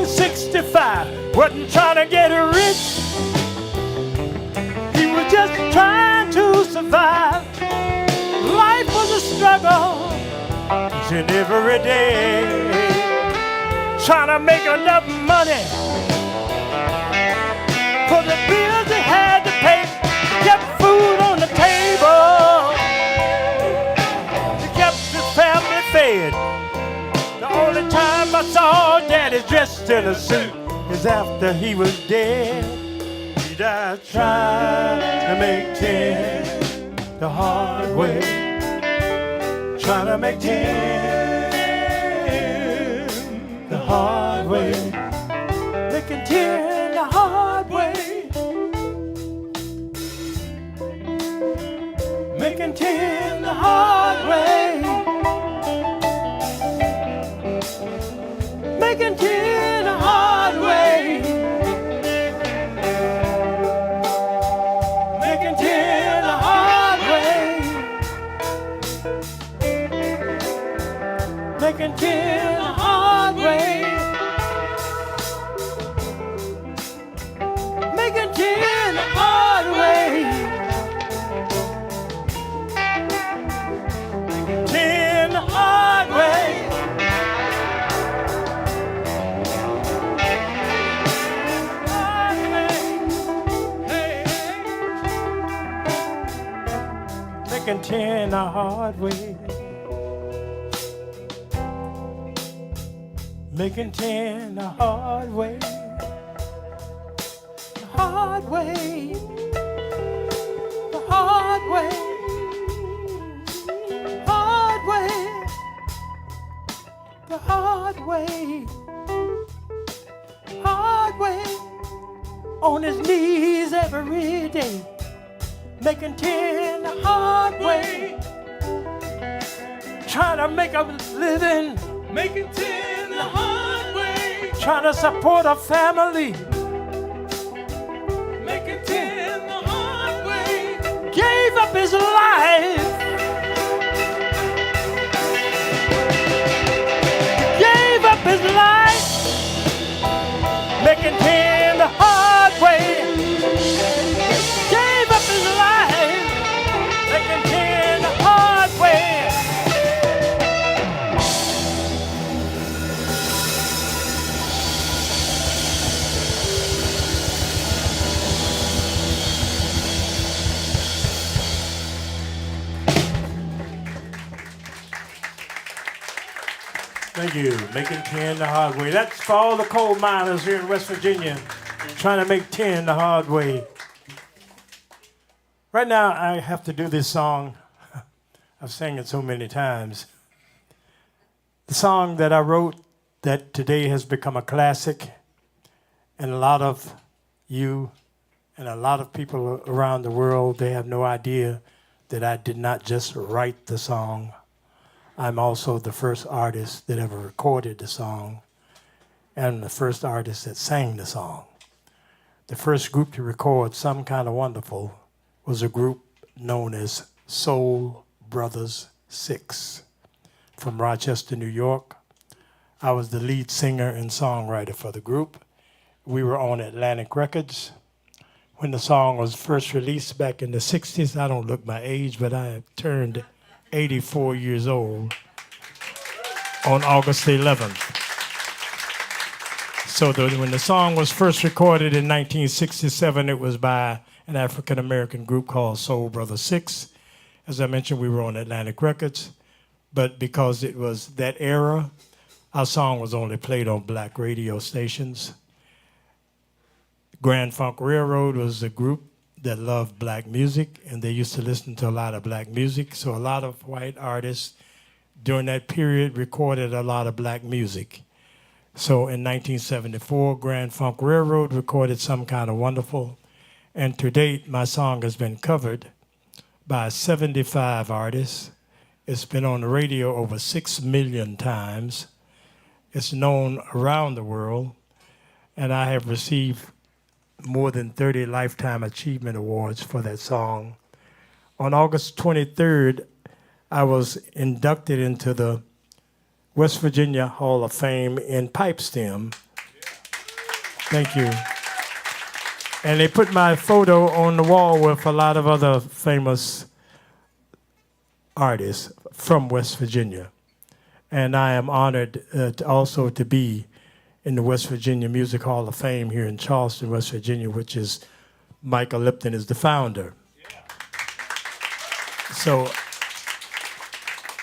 65, wasn't trying to get rich. He was just trying to survive. Life was a struggle each and every day. Trying to make enough money for the bills he had to pay. Kept food on the table. He kept his family fed. The only time I saw Daddy dressed in a suit is after he was dead. He died trying to make 10 the hard way. Trying to make 10 the hard way. Making 10 the hard way. Making 10 the hard way. Making 10 the hard way. Making 10 the hard way. Making 10 the hard way. Making 10 the hard way. 10 the hard way. Making 10 the hard way. Making 10 the hard way. The hard way. The hard way. Hard way. The hard way. Hard way. On his knees every day. Making 10 the hard way. Trying to make a living. Making 10 the hard way. Trying to support a family. Making 10 the hard way. Gave up his life. Gave up his life. Making 10 the hard way. Gave up his life. Making 10 the hard way. Thank you. Making 10 the hard way. That's for all the coal miners here in West Virginia trying to make 10 the hard way. Right now, I have to do this song. I've sang it so many times. The song that I wrote that today has become a classic, and a lot of you and a lot of people around the world, they have no idea that I did not just write the song. I'm also the first artist that ever recorded the song and the first artist that sang the song. The first group to record Some Kind of Wonderful was a group known as Soul Brothers 6 from Rochester, New York. I was the lead singer and songwriter for the group. We were on Atlantic Records. When the song was first released back in the 60s, I don't look my age, but I turned 84 years old on August 11th. So when the song was first recorded in 1967, it was by an African-American group called Soul Brothers 6. As I mentioned, we were on Atlantic Records, but because it was that era, our song was only played on black radio stations. Grand Funk Railroad was a group that loved black music, and they used to listen to a lot of black music. So a lot of white artists during that period recorded a lot of black music. So in 1974, Grand Funk Railroad recorded Some Kind of Wonderful. And to date, my song has been covered by 75 artists. It's been on the radio over 6 million times. It's known around the world. And I have received more than 30 Lifetime Achievement Awards for that song. On August 23rd, I was inducted into the West Virginia Hall of Fame in pipe stem Thank you. And they put my photo on the wall with a lot of other famous artists from West Virginia. And I am honored also to be in the West Virginia Music Hall of Fame here in Charleston, West Virginia, which is Michael Lipton is the founder. So,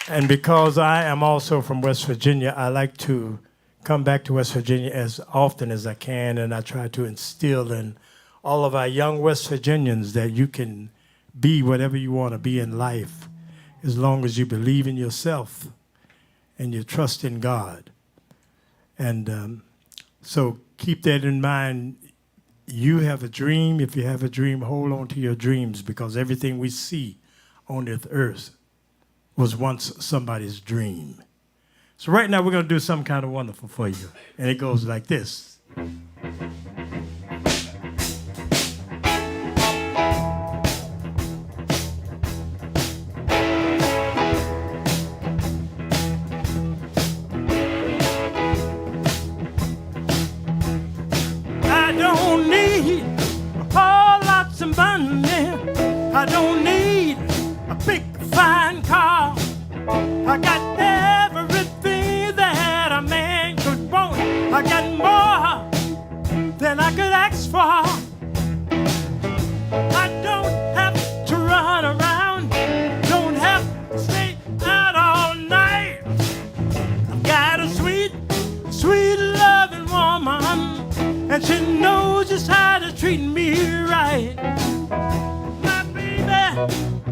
and because I am also from West Virginia, I like to come back to West Virginia as often as I can, and I try to instill in all of our young West Virginians that you can be whatever you want to be in life as long as you believe in yourself and you trust in God. And so keep that in mind. You have a dream. If you have a dream, hold on to your dreams, because everything we see on this earth was once somebody's dream. So right now we're going to do something kind of wonderful for you. And it goes like this. I don't need a whole lots of money. I don't need a big fine car. I got everything that a man could want. I got more than I could ask for. I don't have to run around, don't have to stay out all night. I've got a sweet, sweet loving woman, and she knows just how to treat me right. My baby,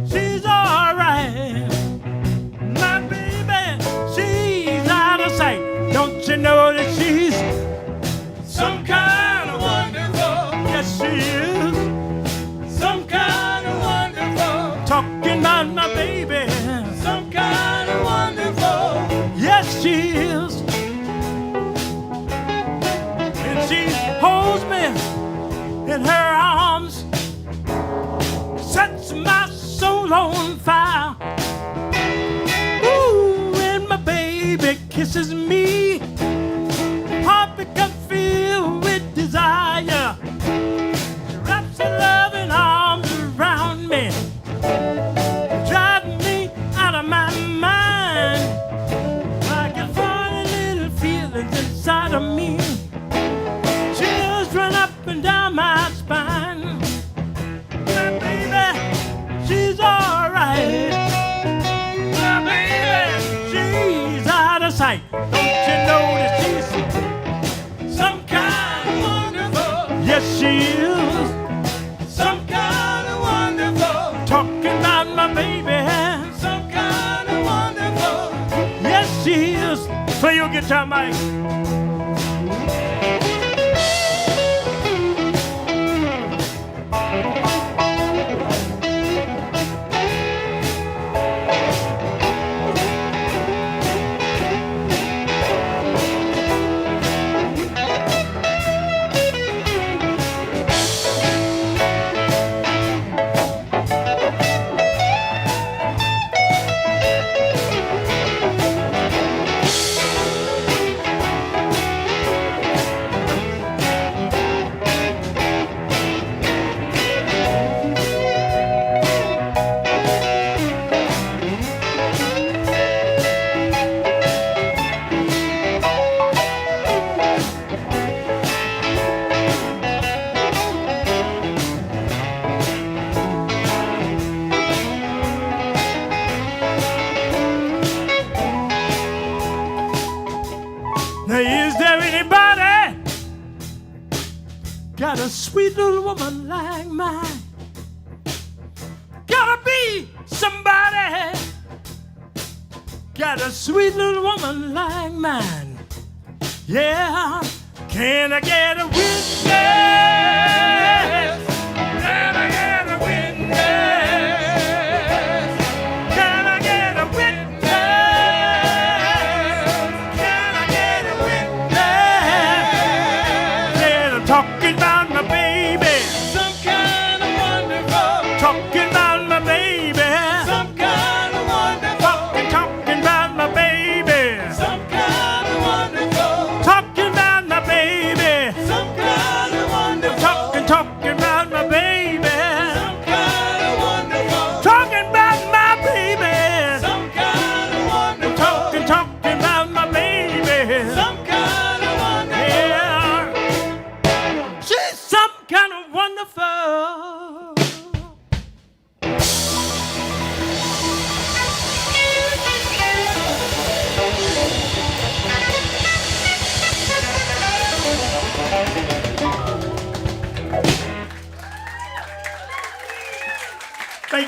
she's alright. My baby, she's out of sight. Don't you know that she's some kind of wonderful? Yes, she is. Some kind of wonderful. Talking about my baby. Some kind of wonderful. Yes, she is. And she holds me in her arms, sets my soul on fire. Ooh, and my baby kisses me, heart becomes filled with desire. She wraps her loving arms around me, driving me out of my mind. I get funny little feelings inside of me, chills run up and down my spine. My baby, she's alright. My baby, she's out of sight. Don't you know that she's some kind of wonderful? Yes, she is. Some kind of wonderful. Talking about my baby. Some kind of wonderful. Yes, she is. Play your guitar, Mike. Now, is there anybody got a sweet little woman like mine? Gotta be somebody got a sweet little woman like mine. Yeah, can I get a witness? Can I get a witness? Can I get a witness? Can I get a witness? Yeah, I'm talking about my baby. Some kind of wonderful. Talking about my baby. Some kind of wonderful. Talking about my baby. Some kind of wonderful. Talking about my baby. Some kind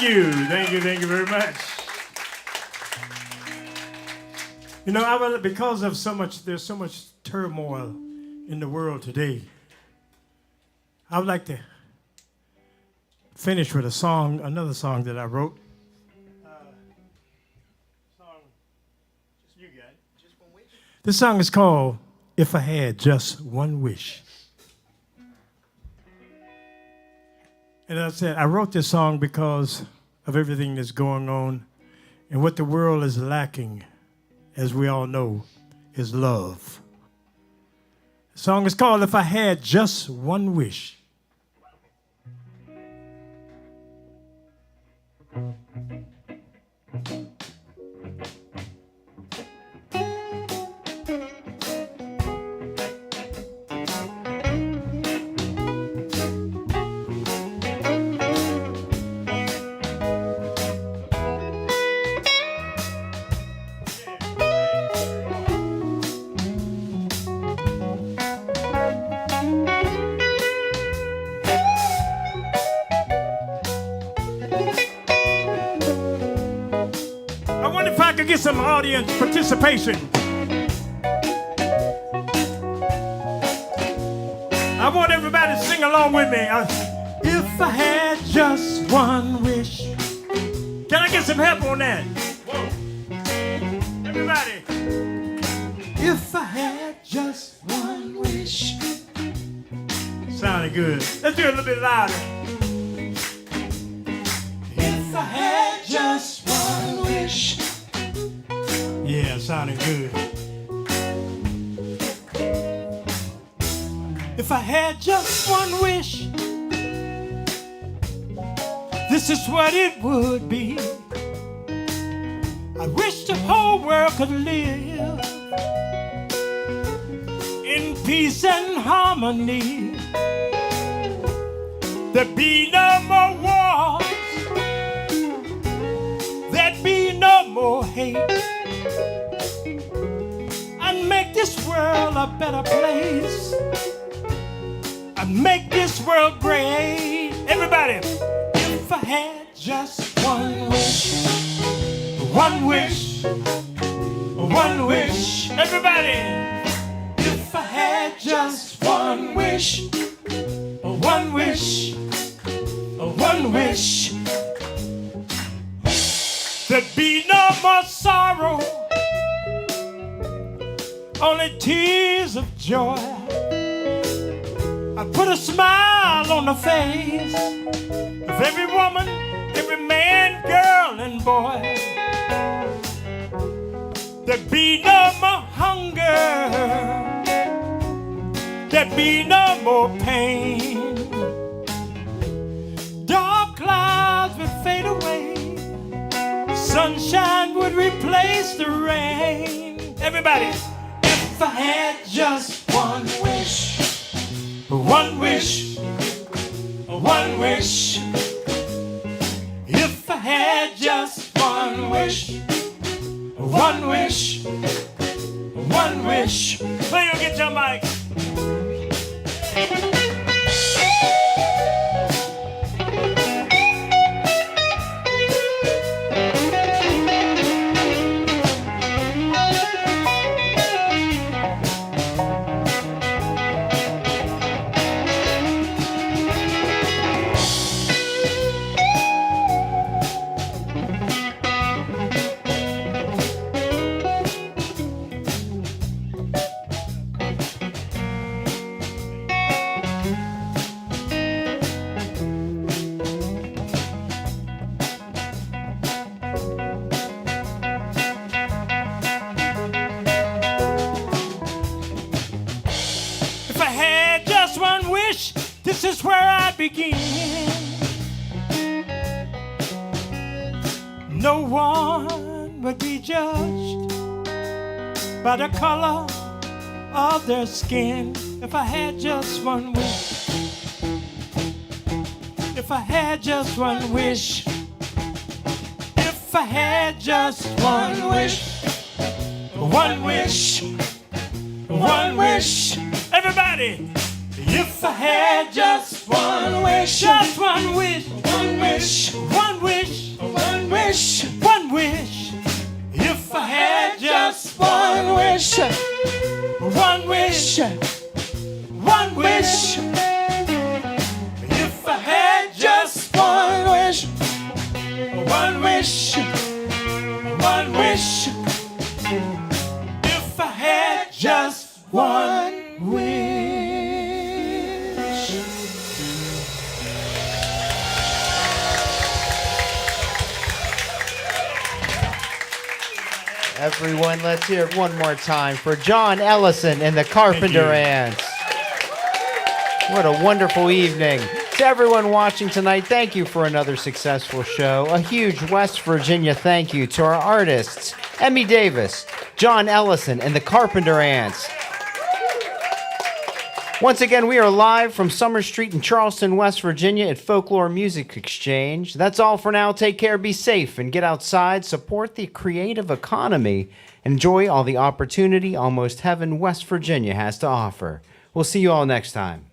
you. Thank you very much. You know, because of there's so much turmoil in the world today, I would like to finish with another song that I wrote. This song is called If I Had Just One Wish. And as I said, I wrote this song because of everything that's going on and what the world is lacking, as we all know, is love. The song is called If I Had Just One Wish. Get some audience participation. I want everybody to sing along with me. If I had just one wish. Can I get some help on that? Whoa. Everybody. If I had just one wish. Sounded good. Let's do it a little bit louder. If I had just one wish. Yeah, sounding good. If I had just one wish, this is what it would be. I wish the whole world could live in peace and harmony. There'd be no more wars. There'd be no more hate. Make this world a better place. I make this world great. Everybody, if I had just one wish, one wish, one wish. Everybody, if I had just one wish, one wish, one wish, there'd be no more sorrow. Only tears of joy. I put a smile on the face of every woman, every man, girl, and boy. There'd be no more hunger. There'd be no more pain. Dark clouds would fade away. Sunshine would replace the rain. Everybody. If I had just one wish, one wish, one wish. If I had just one wish, one wish, one wish. Play your guitar, Mike. This is where I begin. No one would be judged by the color of their skin. If I had just one wish, if I had just one wish, if I had just one wish, one wish, one wish. Everybody, if I had just just one wish, just one wish, one wish, one wish, one wish, one wish. If I had just one wish, one wish, one wish. If I had just one wish, one wish, one wish. If I had just one wish. Everyone, let's hear it one more time for John Ellison and the Carpenter Ants. What a wonderful evening. To everyone watching tonight, thank you for another successful show. A huge West Virginia thank you to our artists, Emmy Davis, John Ellison, and the Carpenter Ants. Once again, we are live from Summer Street in Charleston, West Virginia at Folklore Music Exchange. That's all for now. Take care, be safe, and get outside. Support the creative economy. Enjoy all the opportunity almost heaven West Virginia has to offer. We'll see you all next time.